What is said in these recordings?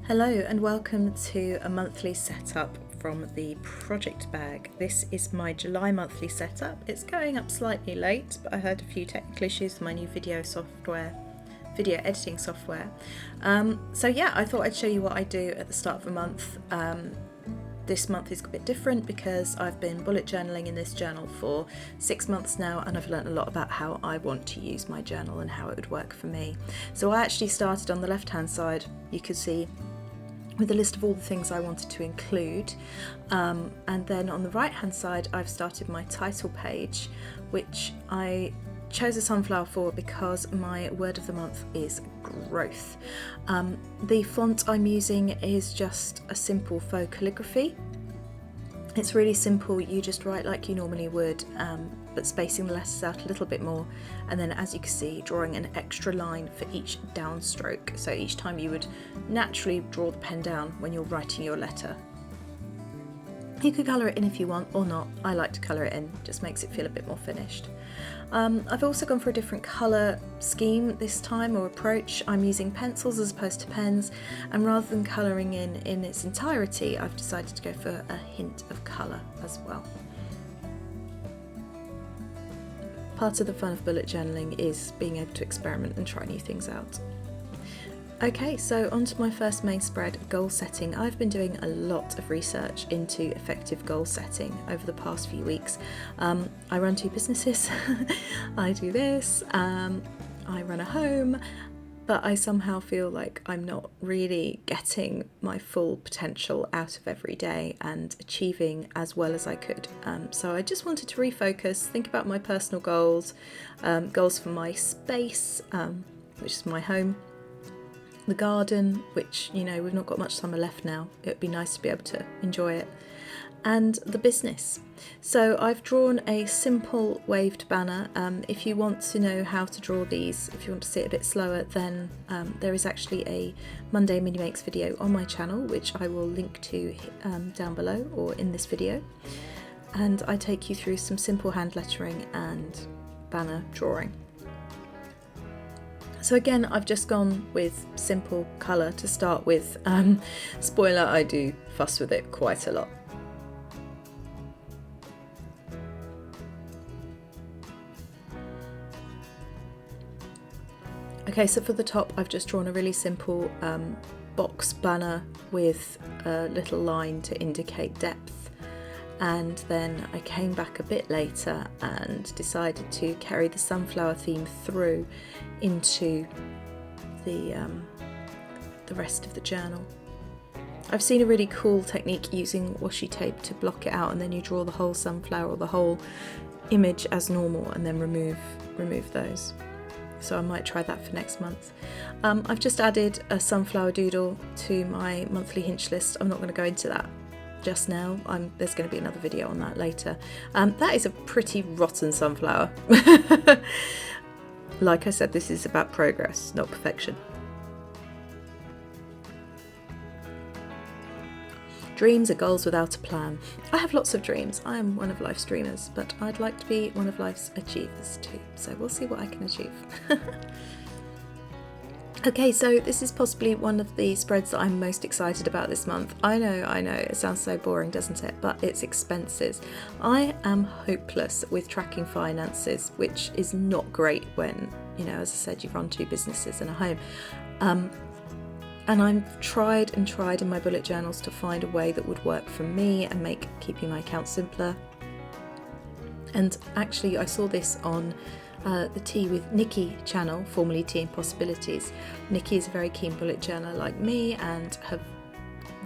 Hello and welcome to a monthly setup from the project bag. This is my July monthly setup. It's going up slightly late, but I had a few technical issues with my new video editing software. So yeah, I thought I'd show you what I do at the start of a month. This month is a bit different because I've been bullet journaling in this journal for 6 months now, and I've learned a lot about how I want to use my journal and how it would work for me. So I actually started on the left hand side, you can see, with a list of all the things I wanted to include, and then on the right hand side I've started my title page, which I chose a sunflower for because my word of the month is growth. The font I'm using is just a simple faux calligraphy. It's really simple, you just write like you normally would, but spacing the letters out a little bit more, and then as you can see, drawing an extra line for each downstroke. So each time you would naturally draw the pen down when you're writing your letter. You could colour it in if you want or not. I like to colour it in, just makes it feel a bit more finished. I've also gone for a different colour scheme this time, or approach. I'm using pencils as opposed to pens, and rather than colouring in its entirety, I've decided to go for a hint of colour as well. Part of the fun of bullet journaling is being able to experiment and try new things out. Okay, so on to my first main spread, goal setting. I've been doing a lot of research into effective goal setting over the past few weeks. I run 2 businesses, I do this, I run a home, but I somehow feel like I'm not really getting my full potential out of every day and achieving as well as I could. So I just wanted to refocus, think about my personal goals, goals for my space, which is my home, the garden, which, you know, we've not got much summer left now, it would be nice to be able to enjoy it, and the business. So I've drawn a simple waved banner. If you want to know how to draw these, if you want to see it a bit slower, then there is actually a Monday Mini Makes video on my channel, which I will link to down below or in this video, and I take you through some simple hand lettering and banner drawing. So again, I've just gone with simple colour to start with. Spoiler, I do fuss with it quite a lot. Okay, so for the top, I've just drawn a really simple box banner with a little line to indicate depth. And then I came back a bit later and decided to carry the sunflower theme through into the rest of the journal. I've seen a really cool technique using washi tape to block it out, and then you draw the whole sunflower or the whole image as normal and then remove those. So I might try that for next month. I've just added a sunflower doodle to my monthly hinge list. I'm not going to go into that just now. There's going to be another video on that later. That is a pretty rotten sunflower. Like I said, this is about progress, not perfection. Dreams are goals without a plan. I have lots of dreams. I am one of life's dreamers, but I'd like to be one of life's achievers too. So we'll see what I can achieve. Okay, so this is possibly one of the spreads that I'm most excited about this month. I know, it sounds so boring, doesn't it? But it's expenses. I am hopeless with tracking finances, which is not great when, you know, as I said, you run 2 businesses and a home. And I've tried in my bullet journals to find a way that would work for me and make keeping my account simpler. And actually, I saw this on the Tea with Nikki channel, formerly Tea and Possibilities. Nikki is a very keen bullet journaler like me, and her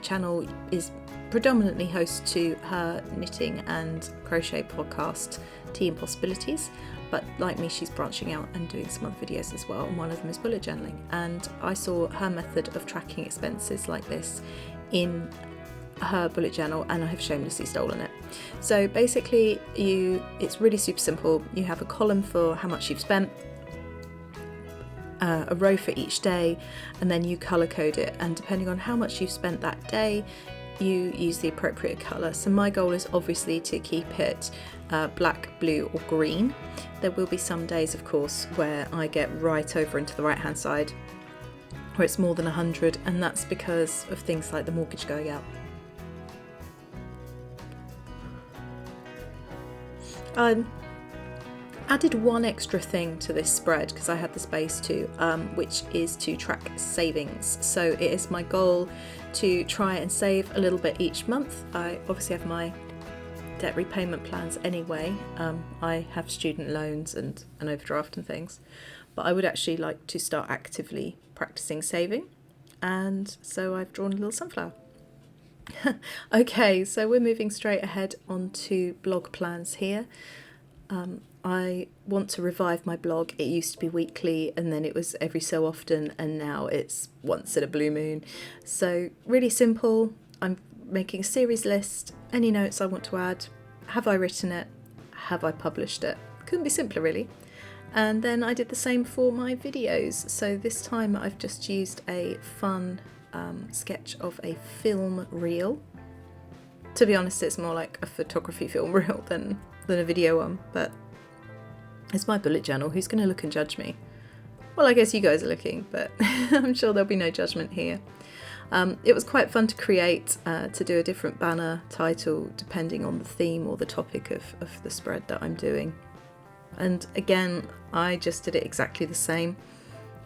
channel is predominantly host to her knitting and crochet podcast, Tea and Possibilities. But like me, she's branching out and doing some other videos as well, and one of them is bullet journaling. And I saw her method of tracking expenses like this in her bullet journal, and I have shamelessly stolen it. So basically, it's really super simple. You have a column for how much you've spent, a row for each day, and then you colour code it, and depending on how much you've spent that day, you use the appropriate colour. So my goal is obviously to keep it black, blue or green. There will be some days, of course, where I get right over into the right hand side where it's more than 100, and that's because of things like the mortgage going out. Added one extra thing to this spread because I had the space to, which is to track savings. So it is my goal to try and save a little bit each month. I obviously have my debt repayment plans anyway. I have student loans and an overdraft and things, but I would actually like to start actively practicing saving, and so I've drawn a little sunflower. Okay, so we're moving straight ahead onto blog plans here. I want to revive my blog. It used to be weekly and then it was every so often, and now it's once in a blue moon. So really simple. I'm making a series list, any notes I want to add, have I written it, have I published it? Couldn't be simpler really. And then I did the same for my videos. So this time I've just used a fun sketch of a film reel. To be honest, it's more like a photography film reel than a video one, but it's my bullet journal. Who's going to look and judge me? Well, I guess you guys are looking, but I'm sure there'll be no judgment here. It was quite fun to create, to do a different banner title depending on the theme or the topic of the spread that I'm doing. And again, I just did it exactly the same.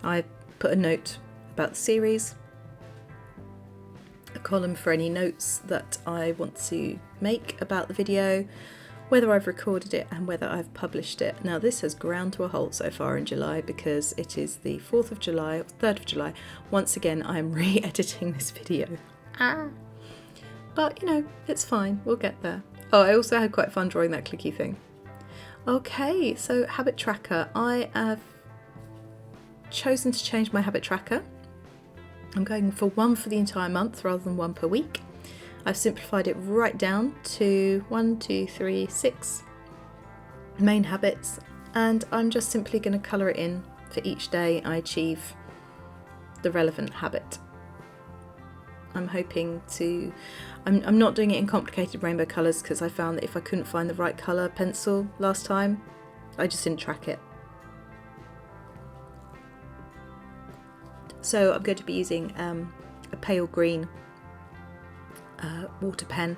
I put a note about the series, a column for any notes that I want to make about the video, whether I've recorded it and whether I've published it. Now this has ground to a halt so far in July because it is the 4th of July, or 3rd of July. Once again, I'm re-editing this video. But you know, it's fine, we'll get there. Oh, I also had quite fun drawing that clicky thing. Okay, so habit tracker. I have chosen to change my habit tracker. I'm going for one for the entire month rather than one per week. I've simplified it right down to 1, 2, 3, 6 main habits, and I'm just simply going to colour it in for each day I achieve the relevant habit. I'm hoping to... I'm not doing it in complicated rainbow colours because I found that if I couldn't find the right colour pencil last time, I just didn't track it. So I'm going to be using a pale green water pen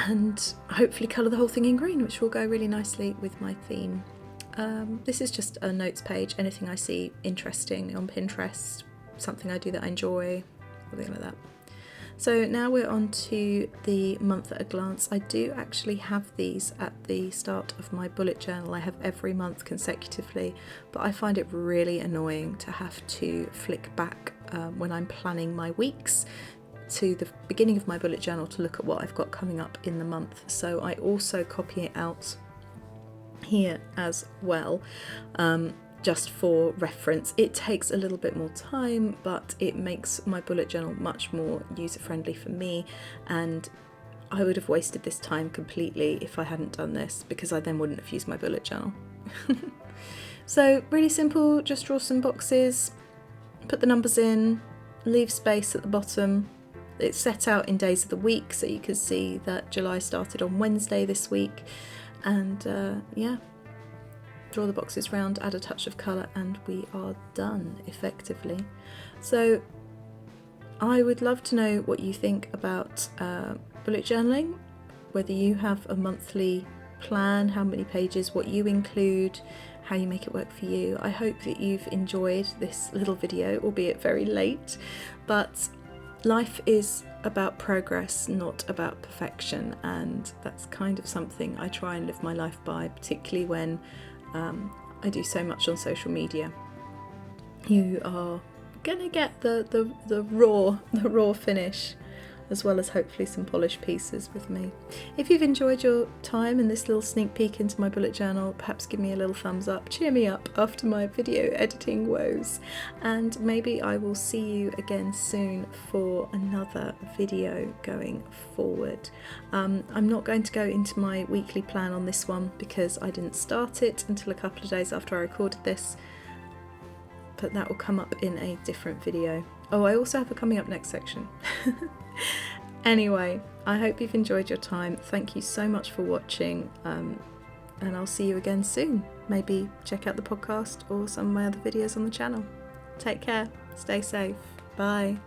and hopefully colour the whole thing in green, which will go really nicely with my theme. This is just a notes page, anything I see interesting on Pinterest, something I do that I enjoy, something like that. So now we're on to the month at a glance. I do actually have these at the start of my bullet journal. I have every month consecutively, but I find it really annoying to have to flick back when I'm planning my weeks to the beginning of my bullet journal to look at what I've got coming up in the month. So I also copy it out here as well, just for reference. It takes a little bit more time, but it makes my bullet journal much more user-friendly for me, and I would have wasted this time completely if I hadn't done this, because I then wouldn't have used my bullet journal. So really simple, just draw some boxes, put the numbers in, leave space at the bottom. It's set out in days of the week, so you can see that July started on Wednesday this week, and yeah, draw the boxes round, add a touch of colour, and we are done effectively. So I would love to know what you think about bullet journaling, whether you have a monthly plan, how many pages, what you include, how you make it work for you. I hope that you've enjoyed this little video, albeit very late, but life is about progress, not about perfection, and that's kind of something I try and live my life by, particularly when I do so much on social media. You are gonna get the raw finish, as well as hopefully some polished pieces with me. If you've enjoyed your time in this little sneak peek into my bullet journal, perhaps give me a little thumbs up, cheer me up after my video editing woes, and maybe I will see you again soon for another video going forward. I'm not going to go into my weekly plan on this one because I didn't start it until a couple of days after I recorded this, but that will come up in a different video. Oh, I also have a coming up next section. Anyway, I hope you've enjoyed your time. Thank you so much for watching, and I'll see you again soon. Maybe check out the podcast or some of my other videos on the channel. Take care. Stay safe. Bye.